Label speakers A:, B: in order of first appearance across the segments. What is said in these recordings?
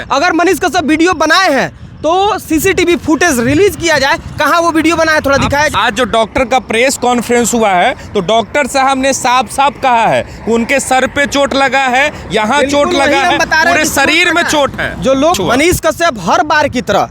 A: अगर मनीष कश्यप वीडियो बनाए हैं तो सीसीटीवी फुटेज रिलीज किया जाए, कहाँ वो वीडियो बनाया थोड़ा दिखाया जाए।
B: आज जो डॉक्टर का प्रेस कॉन्फ्रेंस हुआ है तो डॉक्टर साहब ने साफ साफ कहा है उनके सर पे चोट लगा है, यहाँ चोट लगा है, पूरे शरीर में चोट है।
A: जो लोग मनीष कश्यप हर बार की तरह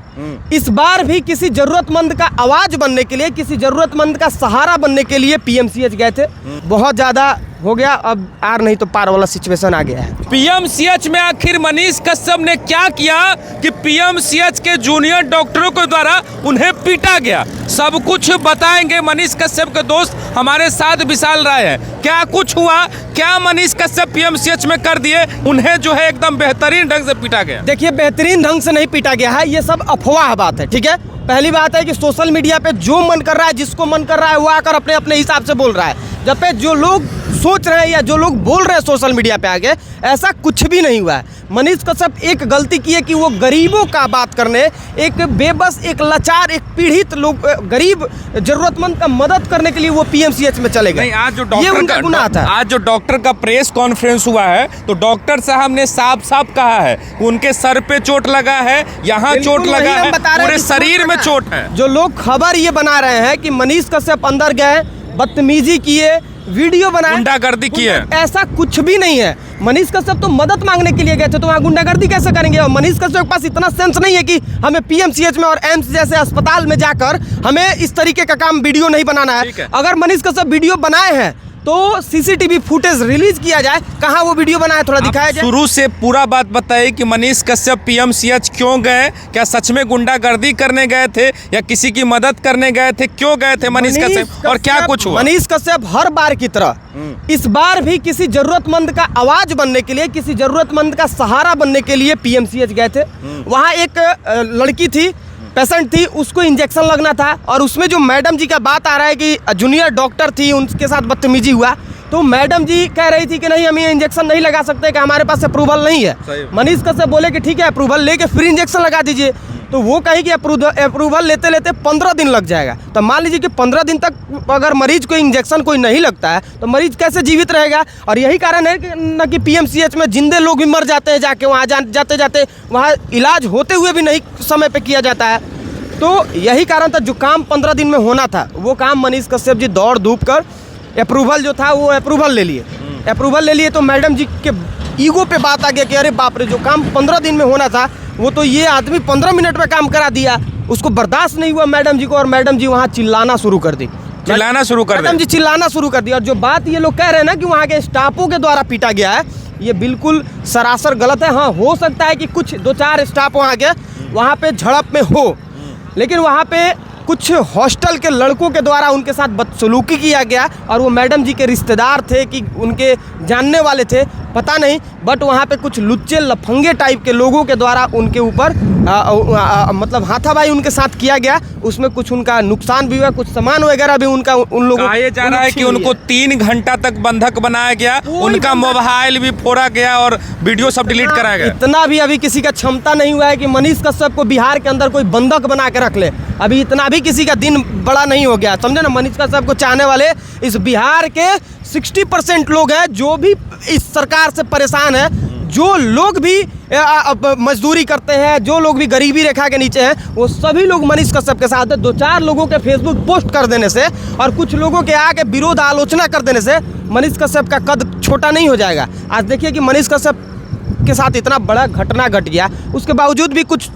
A: इस बार भी किसी जरूरतमंद का आवाज बनने के लिए, किसी जरूरतमंद का सहारा बनने के लिए पीएमसीएच गए थे। बहुत ज्यादा हो गया, अब आर नहीं तो पार वाला सिचुएशन आ गया है।
B: पीएमसीएच में आखिर मनीष कश्यप ने क्या किया कि पीएमसीएच के जूनियर डॉक्टरों के द्वारा उन्हें पीटा गया, सब कुछ बताएंगे। मनीष कश्यप के दोस्त हमारे साथ विशाल राय है, क्या कुछ हुआ, क्या मनीष कश्यप पीएमसीएच में कर दिए, उन्हें जो है एकदम बेहतरीन ढंग से पीटा गया।
A: देखिए, बेहतरीन ढंग से नहीं पीटा गया है, ये सब अफवाह बात है। ठीक है, पहली बात है कि सोशल मीडिया पे जो मन कर रहा है, जिसको मन कर रहा है वो आकर अपने अपने हिसाब से बोल रहा है। जब पे जो लोग सोच रहे हैं या जो लोग बोल रहे हैं सोशल मीडिया पे आगे, ऐसा कुछ भी नहीं हुआ है। मनीष कश्यप एक गलती की है कि वो गरीबों का बात करने, एक बेबस, एक लाचार, एक पीड़ित लोग, गरीब जरूरतमंद का मदद करने के लिए वो पीएमसीएच में चले गए।
B: आज जो डॉक्टर का प्रेस कॉन्फ्रेंस हुआ है तो डॉक्टर साहब ने साफ साफ कहा है उनके सर पे चोट लगा है, यहाँ चोट लगा है, पूरे शरीर में चोट है।
A: जो लोग खबर ये बना रहे हैं कि मनीष कश्यप अंदर गए, बदतमीजी किए, वीडियो बनाए,
B: गुंडागर्दी की है,
A: ऐसा कुछ भी नहीं है। मनीष कश्यप तो मदद मांगने के लिए गए थे, तो वहाँ गुंडागर्दी कैसे करेंगे। और मनीष कश्यप के पास इतना सेंस नहीं है कि हमें पीएमसीएच में और एम्स जैसे अस्पताल में जाकर हमें इस तरीके का काम वीडियो नहीं बनाना है। अगर मनीष कश्यप वीडियो बनाए हैं तो सीसीटीवी फुटेज रिलीज किया जाए, कहाँ वो वीडियो बनाया थोड़ा दिखाया जाए।
B: शुरू से पूरा बात बताइए कि मनीष कश्यप पीएमसीएच क्यों गए, क्या सच में गुंडागर्दी करने गए थे या किसी की मदद करने गए थे, क्यों गए थे मनीष कश्यप और क्या कुछ हुआ।
A: मनीष कश्यप हर बार की तरह इस बार भी किसी जरूरतमंद का आवाज बनने के लिए, किसी जरूरतमंद का सहारा बनने के लिए पीएमसीएच गए थे। वहाँ एक लड़की थी, पेशेंट थी, उसको इंजेक्शन लगना था और उसमें जो मैडम जी का बात आ रहा है कि जूनियर डॉक्टर थी, उनके साथ बदतमीजी हुआ, तो मैडम जी कह रही थी कि नहीं, हम ये इंजेक्शन नहीं लगा सकते, कि हमारे पास अप्रूवल नहीं है। मनीष कश्यप बोले कि ठीक है, अप्रूवल लेके फिर इंजेक्शन लगा दीजिए। तो वो कही कि अप्रूवल लेते लेते 15 दिन लग जाएगा। तो मान लीजिए कि 15 दिन तक अगर मरीज को इंजेक्शन कोई नहीं लगता है तो मरीज कैसे जीवित रहेगा। और यही कारण है कि पीएमसीएच में जिंदे लोग भी मर जाते हैं, जाके वहाँ जाते जाते वहाँ इलाज होते हुए भी नहीं समय पर किया जाता है। तो यही कारण था, जो काम 15 दिन में होना था वो काम मनीष कश्यप जी दौड़ धूप कर अप्रूवल जो था वो अप्रूवल ले लिए। अप्रूवल ले लिए तो मैडम जी के ईगो पे बात आ गया कि अरे बाप रे, जो काम 15 दिन में होना था वो तो ये आदमी 15 मिनट में काम करा दिया। उसको बर्दाश्त नहीं हुआ मैडम जी को, और मैडम जी वहाँ चिल्लाना शुरू कर दी।
B: चिल्लाना शुरू कर
A: मैडम जी चिल्लाना शुरू कर दिया। और जो बात ये लोग कह रहे हैं ना कि वहाँ के स्टाफों के द्वारा पीटा गया है, ये बिल्कुल सरासर गलत है। हाँ, हो सकता है कि कुछ 2-4 स्टाफ वहाँ के वहाँ पे झड़प में हो, लेकिन वहाँ पे कुछ हॉस्टल के लड़कों के द्वारा उनके साथ बदसलूकी किया गया। और वो मैडम जी के रिश्तेदार थे कि उनके जानने वाले थे, पता नहीं, बट वहाँ पे कुछ लुच्चे लफंगे टाइप के लोगों के द्वारा उनके ऊपर मतलब हाथापाई उनके साथ किया गया। उसमें कुछ उनका नुकसान भी हुआ, कुछ सामान वगैरह भी उनका उन लोगों
B: कहा जा रहा है कि उनको 3 घंटा तक बंधक बनाया गया, उनका मोबाइल भी फोड़ा गया और वीडियो सब डिलीट कराया गया।
A: इतना भी अभी किसी का क्षमता नहीं हुआ है कि मनीष कश्यप को बिहार के अंदर कोई बंधक बना के रख ले। अभी इतना भी किसी का दिन बड़ा नहीं हो गया, समझे ना। मनीष कश्यप को चाहने वाले इस बिहार के 60% लोग हैं जो भी इस सरकार से परेशान है। जो लोग भी मजदूरी करते हैं, जो लोग भी गरीबी रेखा के नीचे हैं, वो सभी लोग मनीष कश्यप के साथ है। 2-4 लोगों के फेसबुक पोस्ट कर देने से और कुछ लोगों के आके विरोध आलोचना कर देने से मनीष कश्यप का कद छोटा नहीं हो जाएगा। आज देखिए कि मनीष कश्यप के साथ इतना बड़ा घटना घट गया, उसके बावजूद भी कुछ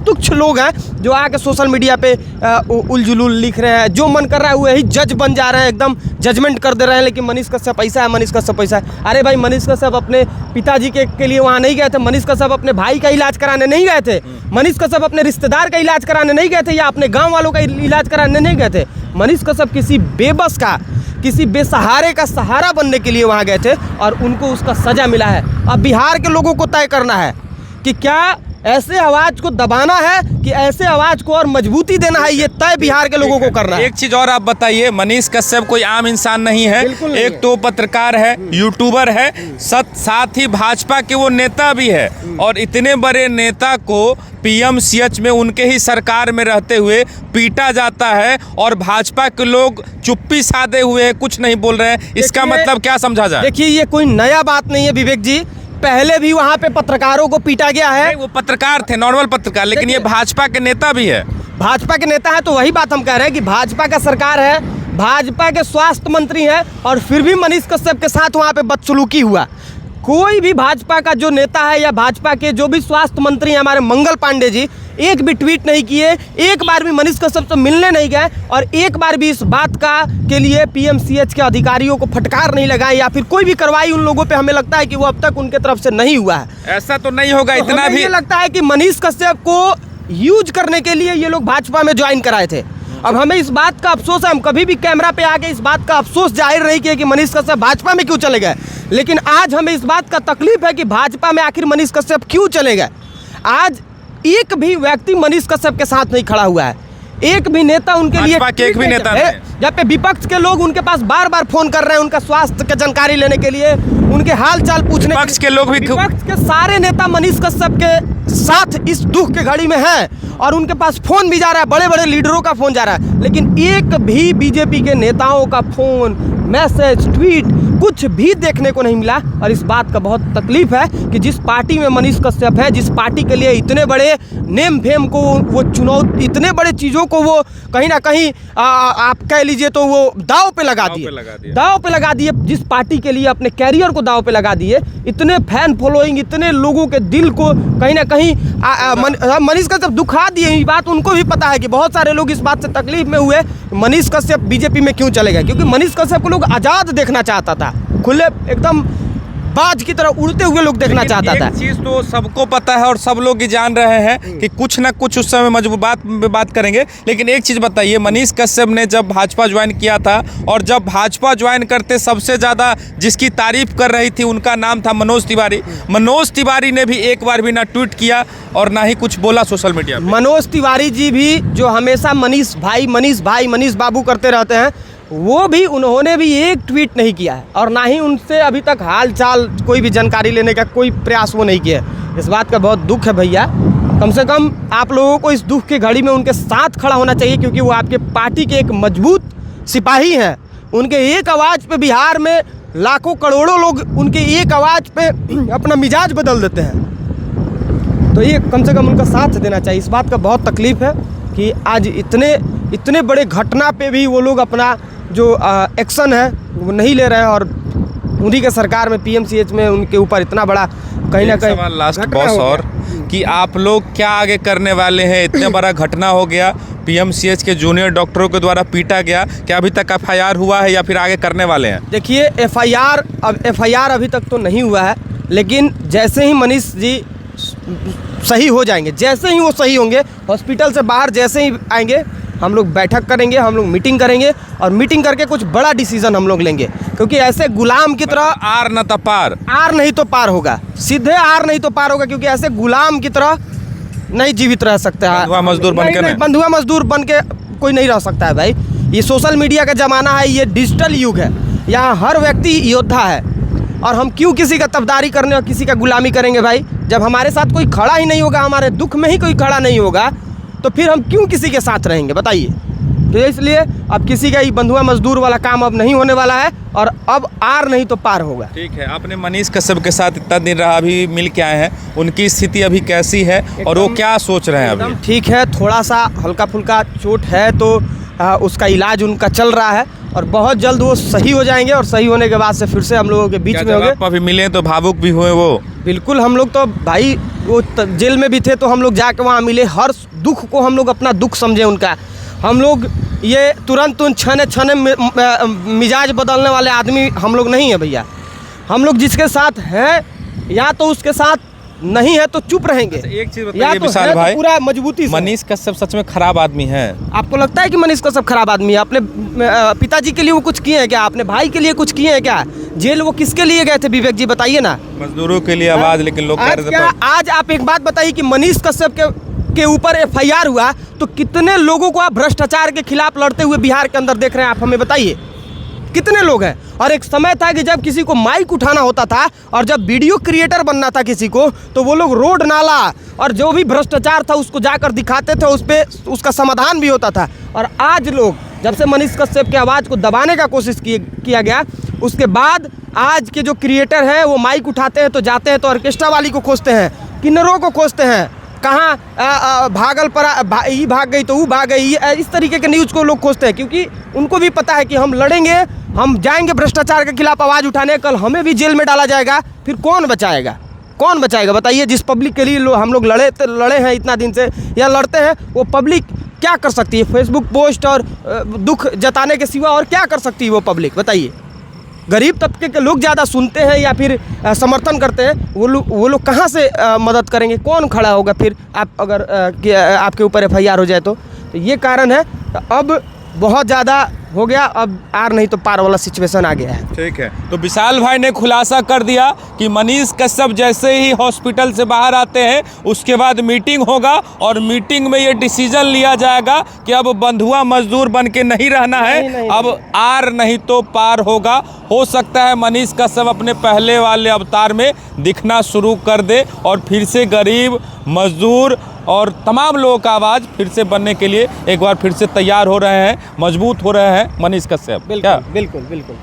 A: तुच्छ लोग हैं जो आके सोशल मीडिया पे उलझुलुल लिख रहे हैं। जो मन कर रहा है वही जज बन जा रहे हैं, एकदम जजमेंट कर दे रहे हैं। लेकिन मनीष कश्यप ऐसा है, मनीष कश्यप ऐसा है। अरे भाई, मनीष कश्यप अपने पिताजी के लिए वहाँ नहीं गए थे, मनीष कश्यप अपने भाई का इलाज कराने नहीं गए थे, मनीष कश्यप अपने रिश्तेदार का इलाज कराने नहीं गए थे, या अपने गाँव वालों का इलाज कराने नहीं गए थे। मनीष कश्यप किसी बेबस का, किसी बेसहारे का सहारा बनने के लिए वहाँ गए थे और उनको उसका सजा मिला है। अब बिहार के लोगों को तय करना है कि क्या ऐसे आवाज को दबाना है कि ऐसे आवाज को और मजबूती देना है, ये तय बिहार के लोगों को करना है।
B: एक चीज और आप बताइए, मनीष कश्यप कोई आम इंसान नहीं है, एक तो पत्रकार है, यूट्यूबर है, साथ ही भाजपा के वो नेता भी है। और इतने बड़े नेता को पीएमसीएच में उनके ही सरकार में रहते हुए पीटा जाता है और भाजपा के लोग चुप्पी साधे हुए कुछ नहीं बोल रहे हैं। इसका मतलब क्या समझा जाए।
A: देखिए, ये कोई नया बात नहीं है विवेक जी। पहले भी वहाँ पे पत्रकारों को पीटा गया है।
B: नहीं, वो पत्रकार थे, नॉर्मल पत्रकार, लेकिन ये भाजपा के नेता भी है।
A: भाजपा के नेता है तो वही बात हम कह रहे हैं कि भाजपा का सरकार है, भाजपा के स्वास्थ्य मंत्री हैं और फिर भी मनीष कश्यप के साथ वहाँ पे बदसलूकी हुआ। कोई भी भाजपा का जो नेता है या भाजपा के जो भी स्वास्थ्य मंत्री हैं हमारे मंगल पांडे जी, एक भी ट्वीट नहीं किए, एक बार भी मनीष कश्यप से मिलने नहीं गए और एक बार भी इस बात का के लिए पीएमसीएच के अधिकारियों को फटकार नहीं लगाए या फिर कोई भी कार्रवाई उन लोगों पे हमें लगता है कि वो अब तक उनके तरफ से नहीं हुआ है।
B: ऐसा तो नहीं होगा,
A: तो
B: इतना
A: हमें
B: भी
A: ये लगता है कि मनीष कश्यप को यूज करने के लिए ये लोग भाजपा में ज्वाइन कराए थे। अब हमें इस बात का अफसोस है, हम कभी भी कैमरा पे आके इस बात का अफसोस जाहिर नहीं किया कि मनीष कश्यप भाजपा में क्यों चले गए, लेकिन आज हमें इस बात का तकलीफ है कि भाजपा में आखिर मनीष कश्यप क्यों चले गए। आज एक भी व्यक्ति मनीष कश्यप के साथ नहीं खड़ा हुआ है, एक भी नेता उनके लिए
B: भाजपा के एक भी नेता नहीं।
A: जब पे विपक्ष के लोग उनके पास बार बार फोन कर रहे हैं उनका स्वास्थ्य की जानकारी लेने के लिए, उनके हाल चाल पूछने
B: विपक्ष के लोग भी
A: विपक्ष के सारे नेता मनीष कश्यप के साथ इस दुख के घड़ी में हैं और उनके पास फोन भी जा रहा है, बड़े बड़े लीडरों का फोन जा रहा है, लेकिन एक भी बीजेपी के नेताओं का फोन, मैसेज, ट्वीट कुछ भी देखने को नहीं मिला। और इस बात का बहुत तकलीफ है कि जिस पार्टी में मनीष कश्यप है, जिस पार्टी के लिए इतने बड़े नेम फेम को वो चुनौती, इतने बड़े चीज़ों को वो कहीं ना कहीं आप कह लीजिए तो वो दाव पे लगा दिए, जिस पार्टी के लिए अपने कैरियर को दाव पे लगा दिए, इतने फैन फॉलोइंग, इतने लोगों के दिल को कहीं ना कहीं मनीष कश्यप दुखा दिए। ये बात उनको भी पता है कि बहुत सारे लोग इस बात से तकलीफ में हुए मनीष कश्यप बीजेपी में क्यों चले गए, क्योंकि मनीष कश्यप को लोग आज़ाद देखना चाहता था, खुले एकदम बाज की तरह उड़ते हुए लोग देखना चाहता था।
B: एक चीज तो सबको पता है और सब लोग ही जान रहे हैं कि कुछ ना कुछ उस समय मजबूत बात करेंगे, लेकिन एक चीज बताइए, मनीष कश्यप ने जब भाजपा ज्वाइन किया था और जब भाजपा ज्वाइन करते सबसे ज़्यादा जिसकी तारीफ कर रही थी उनका नाम था मनोज तिवारी। मनोज तिवारी ने भी एक बार भी ना ट्वीट किया और ना ही कुछ बोला सोशल मीडिया पे।
A: मनोज तिवारी जी भी जो हमेशा मनीष बाबू करते रहते हैं, वो भी उन्होंने भी एक ट्वीट नहीं किया है और ना ही उनसे अभी तक हाल चाल कोई भी जानकारी लेने का कोई प्रयास वो नहीं किया है। इस बात का बहुत दुख है भैया, कम से कम आप लोगों को इस दुख के घड़ी में उनके साथ खड़ा होना चाहिए, क्योंकि वो आपके पार्टी के एक मजबूत सिपाही हैं। उनके एक आवाज़ पे बिहार में लाखों करोड़ों लोग उनके एक आवाज़ पे अपना मिजाज बदल देते हैं, तो ये कम से कम उनका साथ देना चाहिए। इस बात का बहुत तकलीफ है कि आज इतने बड़े घटना पे भी वो लोग अपना जो एक्शन है वो नहीं ले रहे हैं और उन्हीं के सरकार में पीएमसीएच में उनके ऊपर इतना बड़ा कहीं ना कहीं
B: सवाल लास्ट बॉस और कि आप लोग क्या आगे करने वाले हैं? इतने बड़ा घटना हो गया, पीएमसीएच के जूनियर डॉक्टरों के द्वारा पीटा गया, क्या अभी तक एफआईआर हुआ है या फिर आगे करने वाले हैं?
A: देखिए एफआईआर अभी तक तो नहीं हुआ है, लेकिन जैसे ही मनीष जी सही हो जाएंगे, जैसे ही वो सही होंगे, हॉस्पिटल से बाहर जैसे ही आएंगे, हम लोग बैठक करेंगे, हम लोग मीटिंग करेंगे और मीटिंग करके कुछ बड़ा डिसीजन हम लोग लेंगे, क्योंकि ऐसे गुलाम की तरह
B: आर न तो पार,
A: आर नहीं तो पार होगा, सीधे आर नहीं तो पार होगा, क्योंकि ऐसे गुलाम की तरह नहीं जीवित रह सकते हैं।
B: बंधुआ मजदूर बन के
A: बंधुआ मजदूर बन के कोई नहीं रह सकता है भाई। ये सोशल मीडिया का ज़माना है, ये डिजिटल युग है, यहाँ हर व्यक्ति योद्धा है और हम क्यों किसी का तबदारी करने और किसी का गुलामी करेंगे भाई? जब हमारे साथ कोई खड़ा ही नहीं होगा, हमारे दुख में ही कोई खड़ा नहीं होगा, तो फिर हम क्यों किसी के साथ रहेंगे बताइए? तो इसलिए अब किसी का ही बंधुआ मजदूर वाला काम अब नहीं होने वाला है और अब आर नहीं तो पार होगा।
B: ठीक है, आपने मनीष कश्यप के साथ इतना दिन रहा, अभी मिल के आए हैं, उनकी स्थिति अभी कैसी है और वो क्या सोच रहे हैं अभी?
A: ठीक है, थोड़ा सा हल्का फुल्का चोट है तो उसका इलाज उनका चल रहा है और बहुत जल्द वो सही हो जाएंगे और सही होने के बाद से फिर से हम लोगों के बीच में होंगे।
B: अभी मिले तो भावुक भी हुए वो?
A: बिल्कुल, हम लोग तो भाई वो जेल में भी थे तो हम लोग जाके वहाँ मिले, हर दुख को हम लोग अपना दुख समझे उनका। हम लोग ये तुरंत छने मिजाज बदलने वाले आदमी हम लोग नहीं है भैया। हम लोग जिसके साथ हैं या तो उसके साथ नहीं है तो चुप रहेंगे।
B: एक चीज बताइए विशाल भाई,
A: पूरा मजबूती से।
B: मनीष कश्यप सच में खराब आदमी है?
A: आपको लगता है कि मनीष कश्यप खराब आदमी है? अपने पिताजी के लिए वो कुछ किए हैं क्या? अपने भाई के लिए कुछ किए हैं क्या? जेल वो किसके लिए गए थे विवेक जी बताइए ना?
B: मजदूरों के लिए आवाज, लेकिन लोग
A: आज आप एक बात बताइए कि मनीष कश्यप के ऊपर एफआईआर हुआ तो कितने लोगों को आप भ्रष्टाचार के खिलाफ लड़ते हुए बिहार के अंदर देख रहे हैं? आप हमें बताइए कितने लोग हैं? और एक समय था कि जब किसी को माइक उठाना होता था और जब वीडियो क्रिएटर बनना था किसी को, तो वो लोग रोड नाला और जो भी भ्रष्टाचार था उसको जाकर दिखाते थे, उस पर उसका समाधान भी होता था। और आज लोग जब से मनीष कश्यप की आवाज़ को दबाने का कोशिश किया गया, उसके बाद आज के जो क्रिएटर हैं वो माइक उठाते हैं तो जाते हैं तो ऑर्केस्ट्रा वाली को खोजते हैं, किन्नरों को खोजते हैं, कहाँ भागल पर ये भाग गई तो वो भाग गई, इस तरीके के न्यूज़ को लोग खोजते हैं, क्योंकि उनको भी पता है कि हम लड़ेंगे, हम जाएंगे भ्रष्टाचार के खिलाफ आवाज़ उठाने, कल हमें भी जेल में डाला जाएगा, फिर कौन बचाएगा, कौन बचाएगा बताइए। जिस पब्लिक के लिए हम लोग लड़े हैं इतना दिन से या लड़ते हैं, वो पब्लिक क्या कर सकती है? फेसबुक पोस्ट और दुख जताने के सिवा और क्या कर सकती है वो पब्लिक बताइए। गरीब तबके के लोग ज़्यादा सुनते हैं या फिर समर्थन करते हैं, वो लोग कहाँ से मदद करेंगे? कौन खड़ा होगा फिर आप अगर आपके ऊपर FIR हो जाए तो ये कारण है। अब बहुत ज़्यादा हो गया, अब आर नहीं तो पार वाला सिचुएशन आ गया है।
B: ठीक है, तो विशाल भाई ने खुलासा कर दिया कि मनीष कश्यप जैसे ही हॉस्पिटल से बाहर आते हैं उसके बाद मीटिंग होगा और मीटिंग में ये डिसीजन लिया जाएगा कि अब बंधुआ मजदूर बन के नहीं रहना है,
A: नहीं।
B: अब आर नहीं तो पार होगा। हो सकता है मनीष कश्यप अपने पहले वाले अवतार में दिखना शुरू कर दे और फिर से गरीब, मजदूर और तमाम लोगों का आवाज़ फिर से बनने के लिए एक बार फिर से तैयार हो रहे हैं, मजबूत हो रहे हैं मनीष कश्यप।
A: बिल्कुल बिल्कुल बिल्कुल।